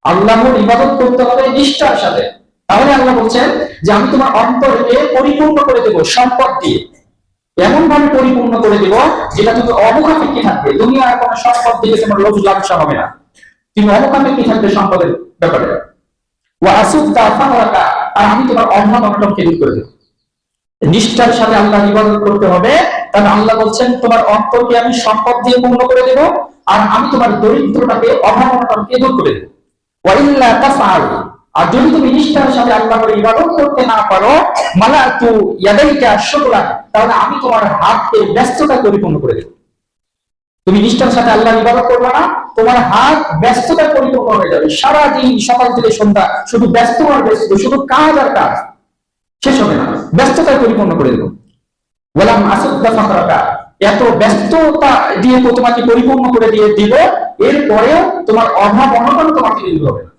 আল্লাহর ইবাদত করতে হবে নিষ্ঠার সাথে। তাহলে আল্লাহ বলছেন যে আমি তোমার অন্তরকে পরিপূর্ণ করে দেব সম্পদ দিয়ে, এমন ভাবে পরিপূর্ণ করে দেব যেটা তুমি অমুখাপেক্ষী থাকবে, দুনিয়ার কোনো সম্পদ দিকে তোমার লোভ লালসা হবে না, তুমি অমুখাপেক্ষী থাকবে সম্পদের ব্যাপারে। আর আমি তোমার অভাব অনটনকে দূর করে দেব। নিষ্ঠার সাথে আল্লাহ ইবাদত করতে হবে। তাহলে আল্লাহ বলছেন তোমার অন্তরকে আমি সম্পদ দিয়ে পূর্ণ করে দেব, আর আমি তোমার দরিদ্রতাকে অভাব অনটনকে দূর করে দেব। ওয়াইল্লা তাফআল, আর যদি তুমি নিষ্ঠার সাথে আল্লাহর ইবাদত করতে না পারো, মালাতু ইয়াদাইকা শুগলা, তাহলে আমি তোমার হাতকে ব্যস্ততা পরিপূর্ণ করে দেব। তুমি নিষ্ঠার সাথে আল্লাহর ইবাদত করবে না, তোমার হাত ব্যস্ততা পরিপূর্ণ হয়ে যাবে। সারা দিন সকাল থেকে সন্ধ্যা শুধু ব্যস্ত আর ব্যস্ত, শুধু কাজ আর কাজ, শেষ হবে না, ব্যস্ততায় পরিপূর্ণ করে দেব। ওয়ালাম আসুদ্দা ফাকরাকা, এত ব্যস্ততা দিয়ে তো তোমাকে পরিপূর্ণ করে দিয়ে দিব, এরপরেও তোমার অভাব অনটন তোমাকে দূর হবে না।